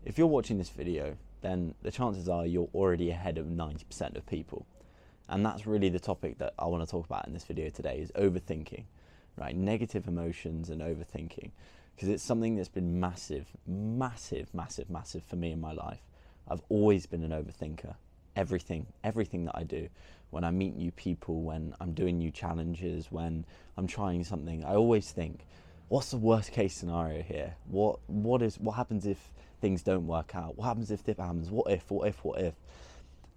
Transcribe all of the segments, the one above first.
If you're watching this video, then the chances are you're already ahead of 90% of people. And that's really the topic that I want to talk about in this video today, is overthinking, right? Negative emotions and overthinking, because it's something that's been massive for me in my life. I've always been an overthinker. Everything that I do, when I meet new people, when I'm doing new challenges, when I'm trying something, I always think, what's the worst case scenario here? What happens if things don't work out? What happens if this happens? What if?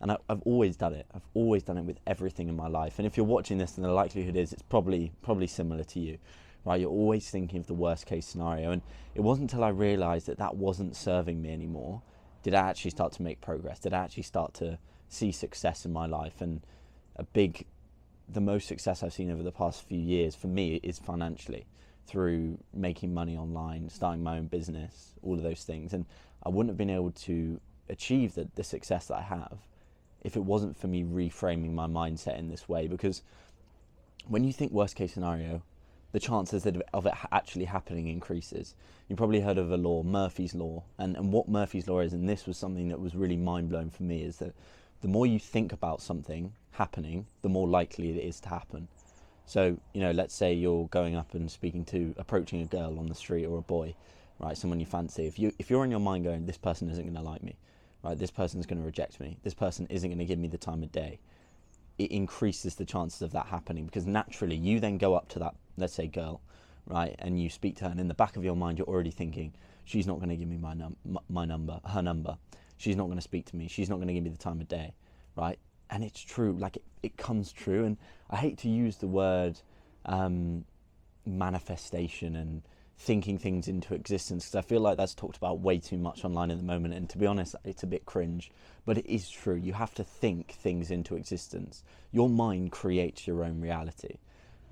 And I've always done it. I've always done it with everything in my life. And if you're watching this, then the likelihood is it's probably similar to you, right? You're always thinking of the worst case scenario. And it wasn't until I realized that wasn't serving me anymore did I actually start to make progress. Did I actually start to see success in my life? And the most success I've seen over the past few years for me is financially, through making money online, starting my own business, all of those things. And I wouldn't have been able to achieve the success that I have if it wasn't for me reframing my mindset in this way. Because when you think worst case scenario, the chances of it actually happening increases. You probably heard of a law, Murphy's Law, and what Murphy's Law is, and this was something that was really mind-blowing for me, is that the more you think about something happening, the more likely it is to happen. So, let's say you're going up and approaching a girl on the street, or a boy, right, someone you fancy. If you're in your mind going, this person isn't going to like me, right, this person's going to reject me, this person isn't going to give me the time of day, it increases the chances of that happening, because naturally you then go up to that, let's say, girl, right, and you speak to her, and in the back of your mind you're already thinking, she's not going to give me her number, she's not going to speak to me, she's not going to give me the time of day, right? And it's true, like it comes true. And I hate to use the word manifestation and thinking things into existence, because I feel like that's talked about way too much online at the moment, and to be honest, it's a bit cringe, but it is true. You have to think things into existence. Your mind creates your own reality,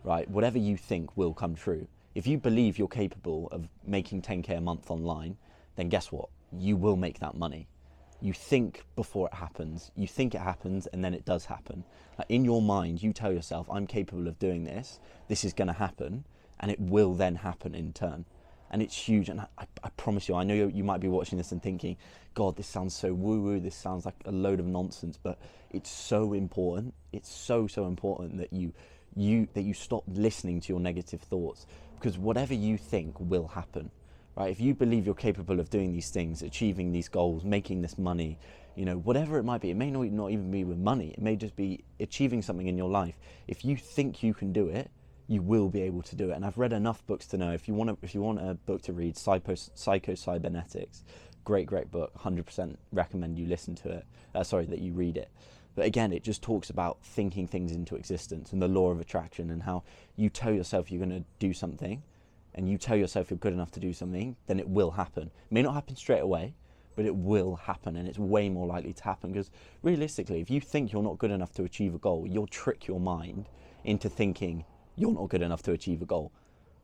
right? Whatever you think will come true. If you believe you're capable of making 10k a month online, then guess what? You will make that money. You think before it happens. You think it happens, and then it does happen. Like, in your mind, you tell yourself, I'm capable of doing this. This is going to happen, and it will then happen in turn. And it's huge. And I promise you, I know you might be watching this and thinking, God, this sounds so woo-woo. This sounds like a load of nonsense. But it's so important. It's so important that you stop listening to your negative thoughts, because whatever you think will happen. Right? If you believe you're capable of doing these things, achieving these goals, making this money, whatever it might be, it may not even be with money. It may just be achieving something in your life. If you think you can do it, you will be able to do it. And I've read enough books to know, if you want a book to read, Psycho-Cybernetics, great book, 100% recommend you listen to it. That you read it. But again, it just talks about thinking things into existence and the law of attraction, and how you tell yourself you're going to do something, and you tell yourself you're good enough to do something, then it will happen. It may not happen straight away, but it will happen, and it's way more likely to happen. Because realistically, if you think you're not good enough to achieve a goal, you'll trick your mind into thinking you're not good enough to achieve a goal,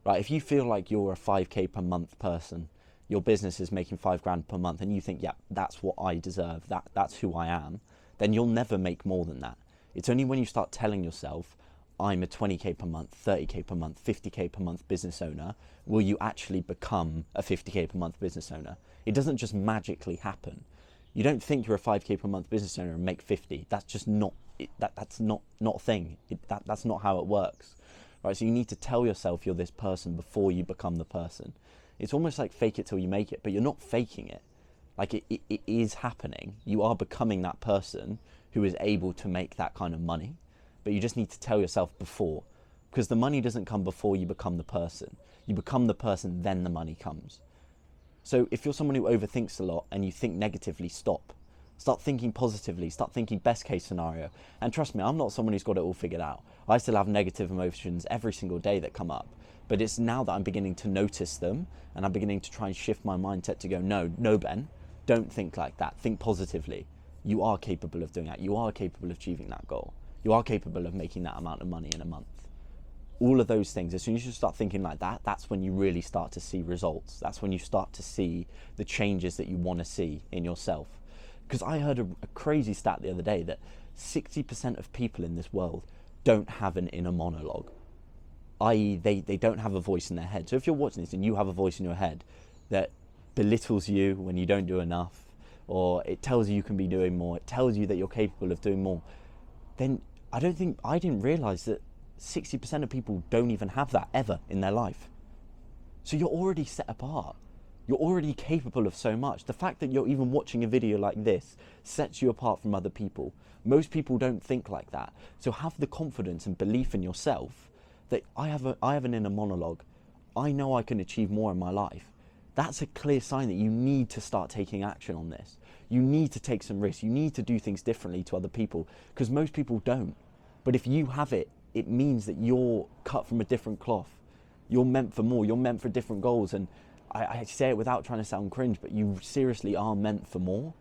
right? If you feel like you're a 5k per month person, your business is making $5,000 per month, and you think, yeah, that's what I deserve, that's who I am, then you'll never make more than that. It's only when you start telling yourself, I'm a 20k per month, 30k per month, 50k per month business owner, will you actually become a 50k per month business owner. It doesn't just magically happen. You don't think you're a 5k per month business owner and make 50. That's just not, that's not a thing. That's not how it works, right? So you need to tell yourself you're this person before you become the person. It's almost like fake it till you make it, but you're not faking it. Like it is happening. You are becoming that person who is able to make that kind of money. But you just need to tell yourself before, because the money doesn't come before you become the person. You become the person, then the money comes. So if you're someone who overthinks a lot and you think negatively, stop. Start thinking positively, start thinking best case scenario. And trust me, I'm not someone who's got it all figured out. I still have negative emotions every single day that come up. But it's now that I'm beginning to notice them, and I'm beginning to try and shift my mindset to go, no, Ben, don't think like that. Think positively. You are capable of doing that. You are capable of achieving that goal. You are capable of making that amount of money in a month. All of those things, as soon as you start thinking like that, that's when you really start to see results. That's when you start to see the changes that you want to see in yourself. Because I heard a crazy stat the other day that 60% of people in this world don't have an inner monologue, i.e. they don't have a voice in their head. So if you're watching this and you have a voice in your head that belittles you when you don't do enough, or it tells you can be doing more, it tells you that you're capable of doing more, then I didn't realise that 60% of people don't even have that ever in their life. So you're already set apart. You're already capable of so much. The fact that you're even watching a video like this sets you apart from other people. Most people don't think like that. So have the confidence and belief in yourself that I have an inner monologue. I know I can achieve more in my life. That's a clear sign that you need to start taking action on this. You need to take some risks. You need to do things differently to other people, because most people don't. But if you have it, it means that you're cut from a different cloth. You're meant for more. You're meant for different goals. And I say it without trying to sound cringe, but you seriously are meant for more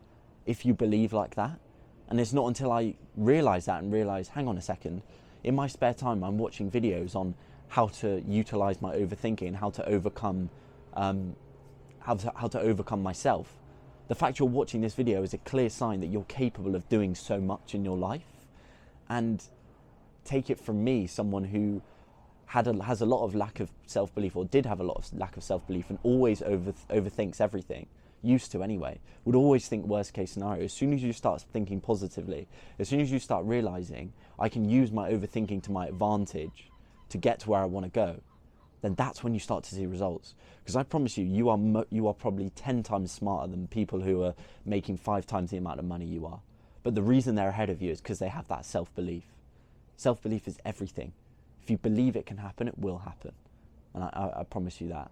if you believe like that. And it's not until I realised that and realised, hang on a second, in my spare time I'm watching videos on how to utilise my overthinking and how to overcome how to overcome myself. The fact you're watching this video is a clear sign that you're capable of doing so much in your life. And take it from me, someone who has a lot of lack of self-belief, or did have a lot of lack of self-belief, and always overthinks everything, used to anyway, would always think worst case scenario. As soon as you start thinking positively, as soon as you start realising I can use my overthinking to my advantage to get to where I want to go, then that's when you start to see results. Because I promise you, you are probably 10 times smarter than people who are making 5 times the amount of money you are. But the reason they're ahead of you is because they have that self-belief. Self-belief is everything. If you believe it can happen, it will happen. And I promise you that.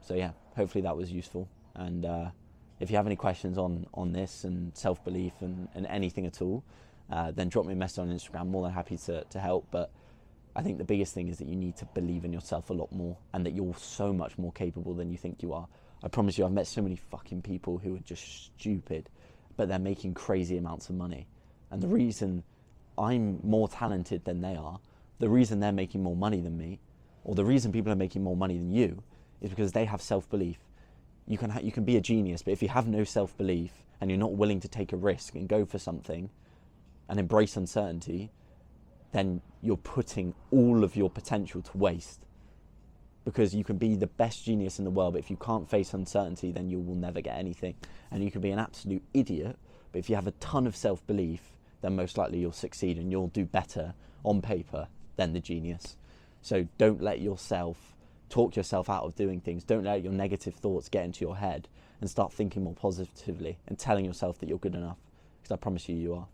So yeah, hopefully that was useful. And if you have any questions on this and self-belief and anything at all, then drop me a message on Instagram. More than happy to help. But I think the biggest thing is that you need to believe in yourself a lot more, and that you're so much more capable than you think you are. I promise you, I've met so many fucking people who are just stupid, but they're making crazy amounts of money. And the reason I'm more talented than they are, the reason they're making more money than me, or the reason people are making more money than you, is because they have self-belief. You can be a genius, but if you have no self-belief and you're not willing to take a risk and go for something and embrace uncertainty, then you're putting all of your potential to waste. Because you can be the best genius in the world, but if you can't face uncertainty, then you will never get anything. And you can be an absolute idiot, but if you have a ton of self-belief, then most likely you'll succeed and you'll do better on paper than the genius. So don't let yourself talk yourself out of doing things. Don't let your negative thoughts get into your head, and start thinking more positively and telling yourself that you're good enough, because I promise you, you are.